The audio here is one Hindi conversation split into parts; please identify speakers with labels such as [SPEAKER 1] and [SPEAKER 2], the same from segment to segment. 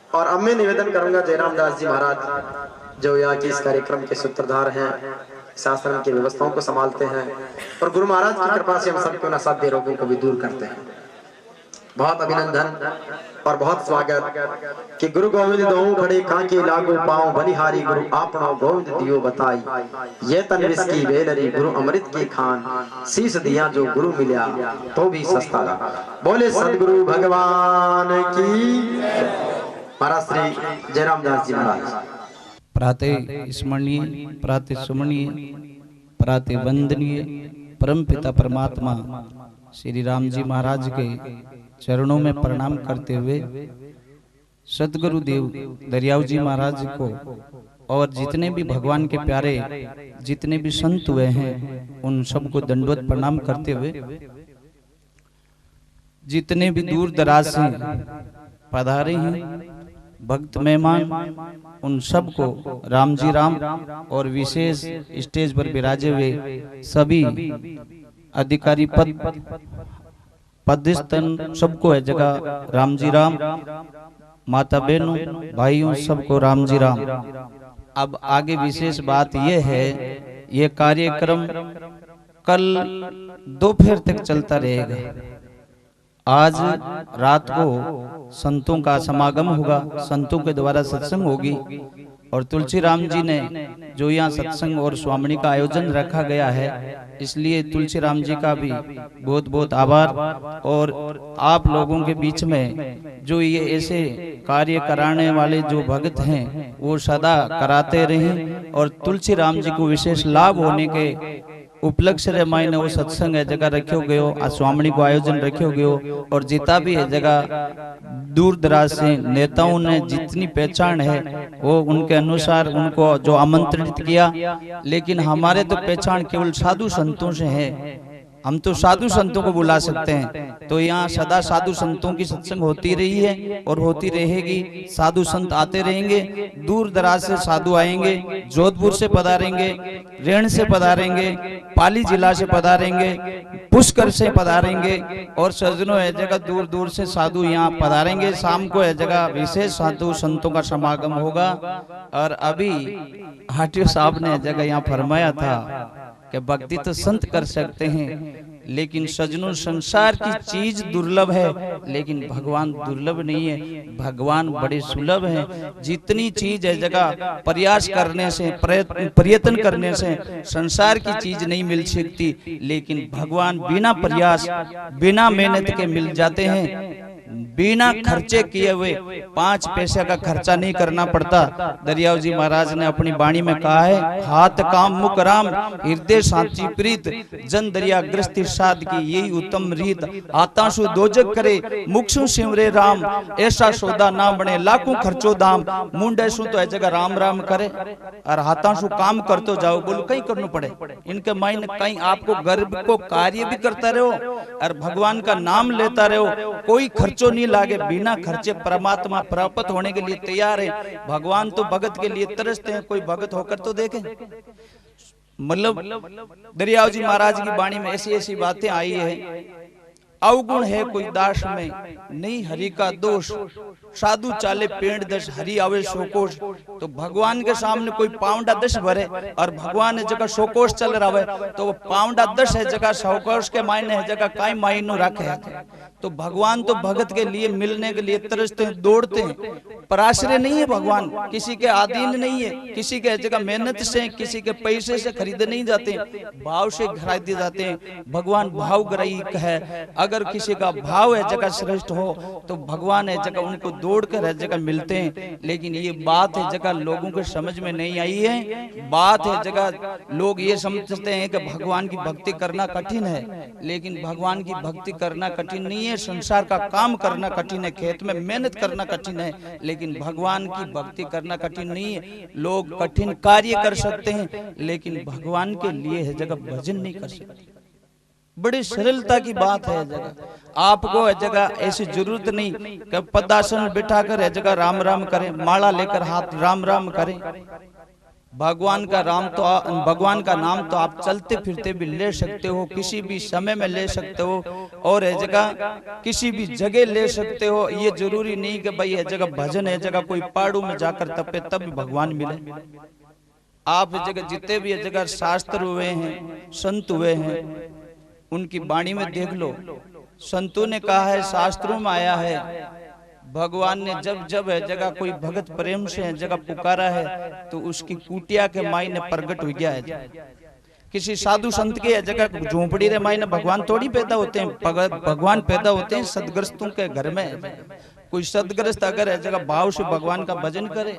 [SPEAKER 1] और अब मैं निवेदन करूंगा जयराम दास जी महाराज जो यहाँ की इस कार्यक्रम के सूत्रधार हैं, शासन की व्यवस्थाओं को संभालते हैं और गुरु महाराज की कृपा से हम सबके उन असाध्य रोगों को भी दूर करते हैं। बहुत अभिनंदन और बहुत स्वागत कि गुरु गोविंद दो खड़े कांके लागू पाऊं बलिहारी गुरु आपनो गोविंद दियो बताई ये तन विष की बेलरी गुरु अमृत की खान शीश दिया जो गुरु मिला तो भी सस्ता रहा। बोले सदगुरु भगवान की। महाराज श्री जयराम दास जी महाराज।
[SPEAKER 2] प्रातः स्मरणीय, प्रातः सुमरणीय, प्रातः वंदनीय परम पिता परमात्मा श्री राम जी महाराज के चरणों में प्रणाम करते हुए सतगुरु देव दरियाव जी महाराज को और जितने भी भगवान के प्यारे जितने भी संत हुए हैं उन सबको दंडवत प्रणाम करते हुए जितने भी दूर दराज से पधारे हैं भक्त मेहमान उन सबको राम जी राम और विशेष स्टेज पर विराजे हुए सभी अधिकारी पदस्थन सबको है जगह राम जी राम, माता बहनों भाइयों सबको राम जी राम। अब आगे विशेष बात यह है, यह कार्यक्रम कल दोपहर तक चलता रहेगा। आज रात को संतों का समागम होगा, संतों के द्वारा सत्संग होगी और तुलसी राम जी ने जो यहाँ सत्संग और स्वामणी का आयोजन रखा गया है इसलिए तुलसी राम जी का भी बहुत बहुत आभार। और आप लोगों के बीच में जो ये ऐसे कार्य कराने वाले जो भक्त हैं वो सदा कराते रहें और तुलसी राम जी को विशेष लाभ होने के उपलक्ष्य रे मायने वो सत्संग है जगह रखो गयो, स्वामणी को आयोजन रखो गयो और जितना भी है जगह दूर दराज से नेताओं ने जितनी पहचान है वो उनके अनुसार उनको जो आमंत्रित किया, लेकिन हमारे तो पहचान केवल साधु संतों से है। हम तो साधु संतों को बुला सकते हैं, तो यहाँ सदा साधु संतों की सत्संग होती रही है और होती रहेगी। साधु संत आते रहेंगे, दूर दराज से साधु आएंगे, जोधपुर से पधारेंगे, रेण से पधारेंगे, पाली जिला से पधारेंगे, पुष्कर से पधारेंगे और सजनों है जगह दूर दूर से साधु यहाँ पधारेंगे। शाम को है जगह विशेष साधु संतों का समागम होगा। और अभी हाटियो साहब ने जगह यहाँ फरमाया था कि भक्ति तो संत कर सकते हैं, लेकिन सजनों संसार की चीज दुर्लभ है लेकिन भगवान दुर्लभ नहीं है, भगवान बड़े सुलभ हैं। जितनी चीज है जगह प्रयास करने से प्रयत्न करने से संसार की चीज नहीं मिल सकती, लेकिन भगवान बिना प्रयास बिना मेहनत के मिल जाते हैं। बिना खर्चे किए हुए 5 पैसे का खर्चा नहीं करना पड़ता। दरियाव जी महाराज ने अपनी वाणी में कहा है, हाथ काम मुख राम हृदय शांति प्रीत जन दरिया ग्रस्ती साध की यही उत्तम रीत। हाथाशु दोजक करे मुखसु सिमरे राम ऐसा सौदा ना बने लाखों खर्चो दाम। मुंडे सु तो जगह राम राम करे और हाथाशु काम करते जाओ, बोलो कहीं करना पड़े इनके मायने कहीं आपको गर्भ को कार्य भी करता रहो और भगवान का नाम लेता रहो, कोई खर्चो नहीं लागे, बिना खर्चे परमात्मा प्राप्त होने के लिए तैयार है। भगवान तो भगत के लिए तरसते हैं, कोई भगत होकर तो देखे। मतलब दरियाव जी महाराज की वाणी में ऐसी ऐसी बातें आई है। अवगुण है कोई दास में नहीं हरि का दोष, साधु चाले पेड़ दस हरि आवे सोकोश। तो भगवान के सामने कोई पाउंडा 10 भरे और भगवान ने जगह सोकोश चल रहा है तो वो पाउंडा 10 है जगह सोकोश के मायने है जगह काई मायनो रखे है। तो भगवान तो भगत के लिए मिलने के लिए तरसते हैं, दौड़ते हैं। पराश्रय नहीं है भगवान, किसी के अधीन नहीं है, किसी के जगह मेहनत से किसी के पैसे से खरीदे नहीं जाते, भाव से खरीदे जाते हैं। भगवान भाव ग्राही है। अगर किसी का भाव है जगह श्रेष्ठ हो तो भगवान है जगह उनको दौड़ कर है जगह मिलते हैं। लेकिन ये बात है जगह लोगों को समझ में नहीं आई है। बात है जगह लोग ये समझते हैं कि भगवान की भक्ति करना कठिन है, लेकिन भगवान की भक्ति करना कठिन नहीं है। संसार का काम करना कठिन है, खेत में मेहनत करना कठिन है, लेकिन भगवान की भक्ति करना कठिन नहीं है। लोग कठिन कार्य कर सकते हैं लेकिन भगवान के लिए है जगह भजन नहीं कर सकते। बड़ी सरलता की बात है जगह। आपको है जगह ऐसी जरूरत नहीं कि पदासन बिठा कर है जगह राम राम करें, माला लेकर हाथ राम राम करें। भगवान का भगवान का नाम तो आप चलते फिरते भी ले सकते हो, किसी भी समय में ले सकते हो, और है जगह किसी भी जगह ले सकते हो। ये जरूरी नहीं कि भाई है जगह भजन है जगह कोई पहाड़ों में जाकर तपे तब भगवान मिले। आप जगह जितने भी जगह शास्त्र हुए हैं, संत हुए हैं, उनकी वाणी में देख लो, संतों ने कहा है, शास्त्रों में आया है, भगवान ने जब जब है जगह कोई भगत प्रेम से है जगह पुकारा है तो उसकी कुटिया के मायने प्रकट हो गया है। किसी साधु संत के जगह झोंपड़ी रे मायने भगवान थोड़ी पैदा होते हैं, भगवान पैदा होते हैं सदग्रस्तों के घर में। कोई सदग्रस्त अगर है जगह भाव से भगवान का भजन करे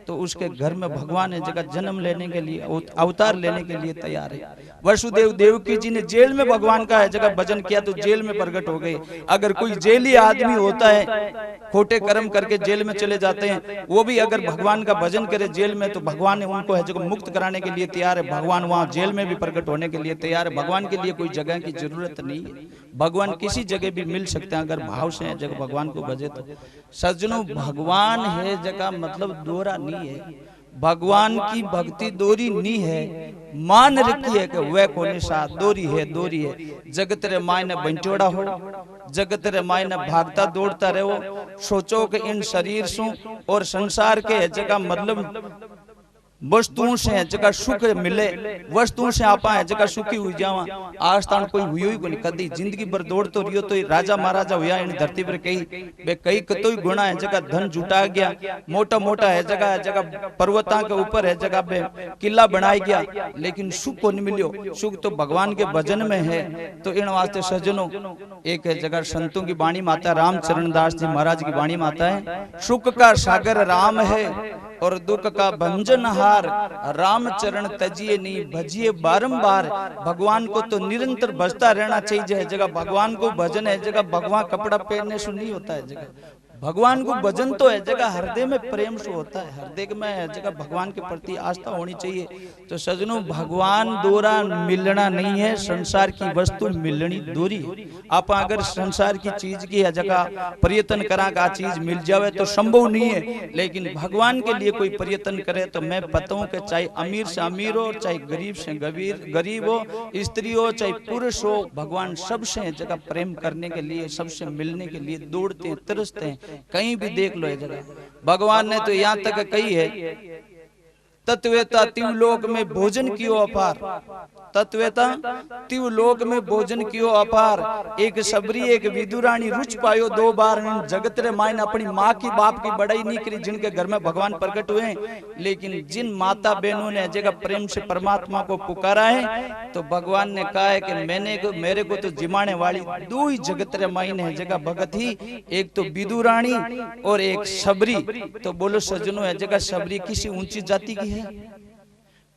[SPEAKER 2] तो उसके घर में भगवान है जगह जन्म लेने के लिए, अवतार लेने के लिए तैयार है। वसुदेव देवकी जी ने जेल में भगवान का है जगह भजन किया तो जेल में प्रकट हो गए। अगर कोई जेली आदमी होता है, खोटे कर्म करके जेल में चले जाते हैं, वो भी अगर भगवान का भजन करे जेल में तो भगवान ने उनको है जगह मुक्त कराने के लिए तैयार है। भगवान वहां जेल में भी प्रकट होने के लिए तैयार है। भगवान के लिए कोई जगह की जरूरत नहीं है, भगवान किसी जगह भी मिल सकते हैं अगर भाव से है जगह भगवान को भजे तो। सज्जनों, भगवान है जगह मतलब दोहरा नहीं है, भगवान की भक्ति दोरी नहीं है, मान रखी है कि वह कोने साथ दोरी है, दोरी है। जगत रे मायने बंटोड़ा हो, जगत रे मायने भागता दौड़ता रहो, सोचो कि इन शरीर से और संसार के जगह मतलब वस्तुओं से जगह सुख मिले, वस्तुओं से आपा है जगह सुखी हुई जावा। आज तक कोई हुई ही नहीं, कदी जिंदगी भर दौड़ तो रियो तो राजा महाराजा हुआ इन धरती पर कई कतोई गुणा है जगह धन जुटा गया, मोटा मोटा है जगह पर्वता के ऊपर है जगह पे किला बनाया गया, लेकिन सुख को नहीं मिलियो। सुख तो भगवान के भजन में है। तो इन वास्ते सज्जनों, एक है जगह संतों की वाणी माता रामचरण दास जी महाराज की वाणी माता है, सुख का सागर राम है और दुख का भंजनहार, राम चरण तजिए नहीं भजिए बारंबार। भगवान को तो निरंतर भजता रहना चाहिए जगह। भगवान को भजन है जगह भगवान कपड़ा पहनने से नहीं होता है जगह। भगवान को भजन तो है जगह हृदय में प्रेम से होता है, हृदय में जगह भगवान के प्रति आस्था होनी चाहिए। तो सजनों, भगवान दोरा मिलना नहीं है, संसार की वस्तु मिलनी दूरी। आप अगर संसार की चीज की जगह प्रयत्न करा का चीज मिल जावे तो संभव नहीं है, लेकिन भगवान के लिए कोई प्रयत्न करे तो मैं पता हूं कि चाहे अमीर से अमीर हो, चाहे गरीब से गरीब हो, स्त्री हो चाहे पुरुष हो, भगवान सबसे जगह प्रेम करने के लिए, सबसे मिलने के लिए दौड़ते हैं, तरसते हैं। कहीं भी देख लो ये जगह भगवान ने तो यहाँ तक कही है, तत्वेता तिवलोक में भोजन कियो अपार, तत्वेता तिवलोक में भोजन कियो अपार। एक सबरी एक विदुरानी रुच पायो दो बार, जगत रे मायने अपनी माँ की बाप की बड़ाई नहीं करी जिनके घर में भगवान प्रकट हुए। लेकिन जिन माता बहनों ने जगह प्रेम से परमात्मा को पुकारा है तो भगवान ने कहा है कि मेरे को तो जिमाने वाली दो ही जगत रे मायने है जगह भगत ही, एक तो विदुरानी और एक सबरी। तो बोलो सज्जनों, है जगह सबरी किसी ऊंची जाति की है,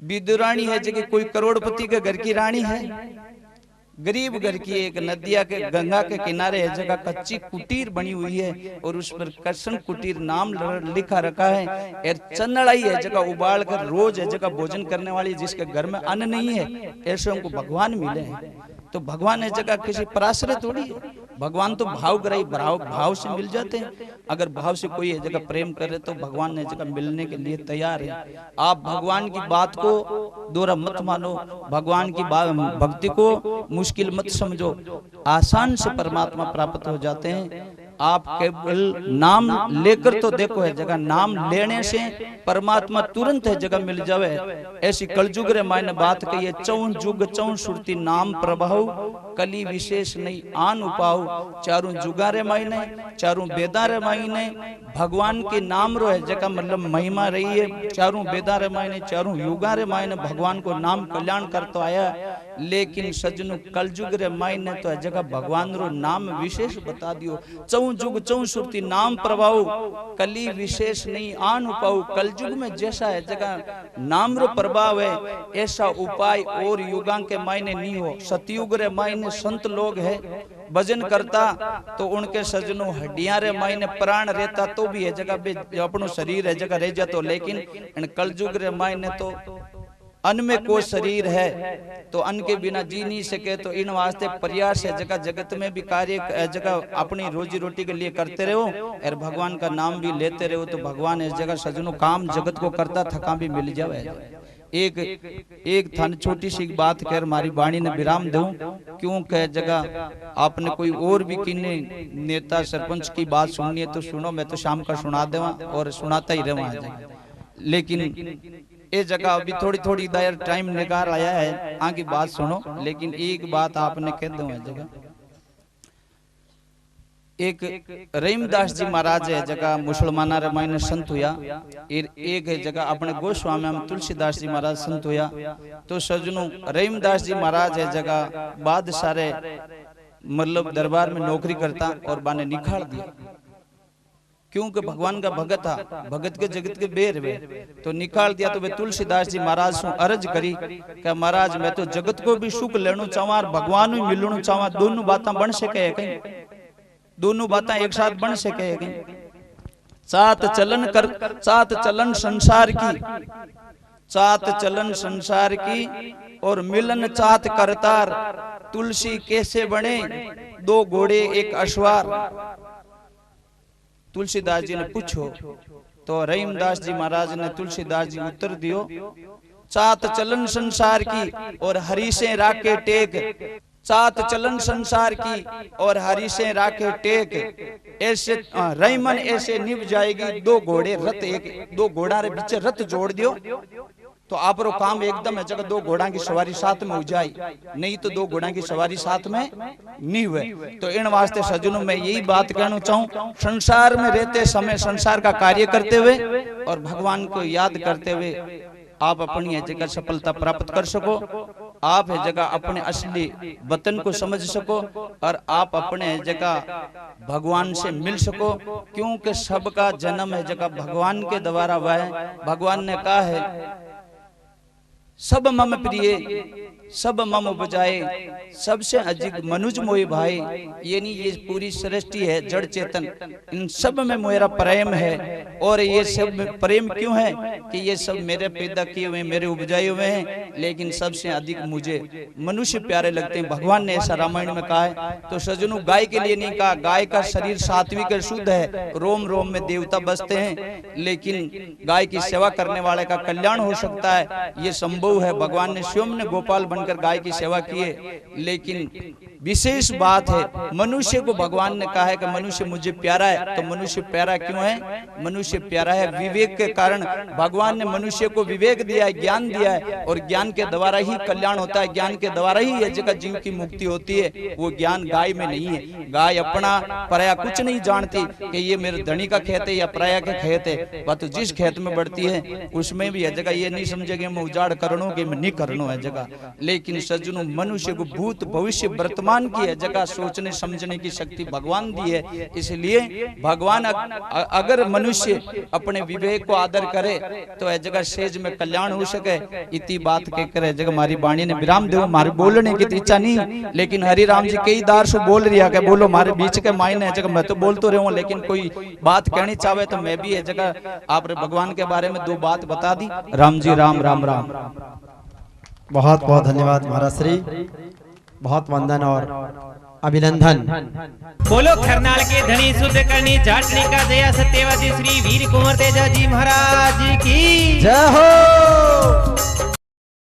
[SPEAKER 2] विदुरानी है जगह कोई करोड़पति के घर की रानी है, गरीब घर की एक नदिया के गंगा के किनारे है जगह कच्ची कुटीर बनी हुई है और उस पर कृष्ण कुटीर नाम लिखा रखा है। और चन्नड़ाई है जगह उबाल कर रोज है जगह भोजन करने वाली, जिसके घर में अन्न नहीं है, ऐसे उनको भगवान मिले हैं। तो भगवान है जगह किसी पराश्रय थोड़ी है, भगवान तो भावग्राही भाव से मिल जाते हैं। अगर भाव से कोई है जगह प्रेम करे तो भगवान ने जगह मिलने के लिए तैयार है। आप भगवान की बात को दोहरा मत मानो, भगवान की भक्ति को मुश्किल मत समझो, आसान से परमात्मा प्राप्त हो जाते हैं। आप केवल नाम लेकर तो देखो है जगह, नाम लेने से परमात्मा तुरंत है जगह मिल जावे। ऐसी कलयुग रे मायने बात कही है, चौन जुग चौन सुरती नाम प्रभाव, कली विशेष नहीं आन उपाव। चारों जुगारे मायने, चारों बेदारे मायने भगवान के नाम रो है जगह मतलब महिमा रही है। चारों बेदारे मायने, चारों युगारे मायने भगवान को नाम कल्याण करता आया। लेकिन सज्जनों, कलयुग रे मायने तो जगह भगवान रो नाम विशेष बता दियो। चौं जुग चौं सुरती नाम प्रभाव, कली विशेष नहीं आन उपाव। कलयुग में जैसा है जगह नाम रो प्रभाव है, ऐसा उपाय और युगां के मायने नहीं हो। सतयुग रे मायने संत लोग है, भजन करता तो उनके सज्जनों हड्डियां रे मायने प्राण रहता तो भी है जगह अपनो शरीर है जगह रह जातो। लेकिन इन कलयुग रे मायने तो अन्न में को शरीर है तो अन्न के बिना जी नहीं सके। तो इन वास्ते प्रयास है जगह जगत में भी कार्य जगह अपनी रोजी रोटी के लिए करते रहो और भगवान का नाम भी लेते रहो। तो भगवान इस जगह सज्जनों काम जगत को करता थका भी मिल जाए। एक थान छोटी सी बात कर मारी वाणी ने विराम दूं, क्योंकि जगह आपने कोई और भी किन्ने नेता सरपंच की बात सुननी है तो सुनो, मैं तो शाम का सुना देवा और सुनाता ही रहूं। लेकिन ये जगह अभी थोड़ी थोड़ी देर टाइम निकाल आया है, आगे बात सुनो। लेकिन एक बात आपने कह दूं है जगह, एक रहीमदास जी महाराज है जगह मुसलमाना रामायण संत हुआ, एक है जगह अपने गोस्वामी हम तुलसीदास जी महाराज संत हुआ। तो सजनों रहीमदास जी महाराज है जगह बाद सारे मतलब दरबार में नौकरी करता और बाने निखाड़ दिया, क्योंकि भगवान का भगत था, भगत के जगत के बेर वे तो निकाल दिया। तो वे तुलसीदास जी महाराज से अर्ज करी कि महाराज मैं तो जगत को भी सुख लेना चाहवा, भगवान भी मिलना चाहवा, दोनों बातें बन सके कहीं, दोनों बातें एक साथ बन सके कहीं। साथ चलन संसार की, साथ चलन संसार की और मिलन चात करतार, तुलसी कैसे बने दो घोड़े एक अश्वार। तुलसीदास जी ने पूछो तो रहीमदास जी महाराज ने तुलसीदास जी उत्तर दियो, चात चलन संसार की और हरि से राखे टेक, सात चलन संसार की और हरि से राखे टेक, ऐसे रहीमन ऐसे निभ जाएगी दो घोड़े रथ, एक दो घोड़ा रे बीच रथ जोड़ दियो तो आप रो काम एकदम है जगह दो घोड़ा की सवारी साथ में हो जाए, नहीं तो दो घोड़ा की सवारी साथ में नहीं हुए। तो इन वास्ते सज्जनों मैं यही बात कहना चाहूं, संसार में रहते समय संसार का कार्य करते हुए और भगवान को याद करते हुए आप अपनी जगह सफलता प्राप्त कर सको, आप है जगह अपने असली वतन को समझ सको और आप अपने जगह भगवान से मिल सको, क्योंकि सबका जन्म है जगह भगवान के द्वारा हुआ है। भगवान ने कहा है सब मम प्रिय सब मम उपजाए, सबसे अधिक मनुज मोहि भाई, ये नहीं ये पूरी सृष्टि है जड़ चेतन, इन सब में मेरा प्रेम है। और ये सब प्रेम क्यों है कि ये सब मेरे पैदा किए हुए मेरे उपजाए हुए हैं, लेकिन सबसे अधिक मुझे मनुष्य प्यारे लगते हैं। भगवान ने ऐसा रामायण में कहा है। तो सज्जनों गाय के लिए नहीं कहा, गाय का शरीर सात्विक शुद्ध है, रोम रोम में देवता बसते हैं, लेकिन गाय की सेवा करने वाले का कल्याण हो सकता है, ये संभव है। भगवान ने स्वयं ने गोपाल बनकर गाय की सेवा की है। लेकिन विशेष बात है मनुष्य को भगवान ने कहा है कि मनुष्य मुझे प्यारा है। तो मनुष्य प्यारा क्यों है? मनुष्य प्यारा है विवेक के कारण। भगवान ने मनुष्य को विवेक दिया है, ज्ञान दिया है, और ज्ञान के द्वारा ही कल्याण होता है, ज्ञान के द्वारा ही ये जगह जीव की मुक्ति होती है। वो ज्ञान गाय में नहीं है। गाय अपना पराया कुछ नहीं जानती कि ये मेरे धनी का खेत है या पराया का खेत है। वह तो जिस खेत में बढ़ती है उसमें भी है जगह ये नहीं समझेगी मैं उजाड़ करनो कि मैं नहीं करनो है जगह। लेकिन सज्जनों मनुष्य को भूत भविष्य वर्तमान की है जगह सोचने समझने की शक्ति भगवान दी है। इसलिए भगवान अगर मनुष्य अपने विवेक को आदर करे तो है जगह सेज में कल्याण हो सके। इतनी बात कहकर है जगह हमारी वाणी ने विराम दो। हमारी बोलने की इच्छा नहीं, लेकिन हरि राम जी कई दार से बोल रही है बोलो हमारे बीच के मायने है जगह मैं तो बोल तो रहा हूँ, लेकिन कोई बात कहनी चाहे तो मैं भी है जगह आप भगवान के बारे में दो बात बता दी। राम जी राम राम राम।
[SPEAKER 1] बहुत बहुत धन्यवाद महाराज श्री, बहुत वंदन और अभिनंदन।
[SPEAKER 3] बोलो खरनाल के धनी शुद्ध करनी जाटनी का जया सत्यवादी श्री वीर कुंवर तेजा जी महाराज की
[SPEAKER 1] जय हो।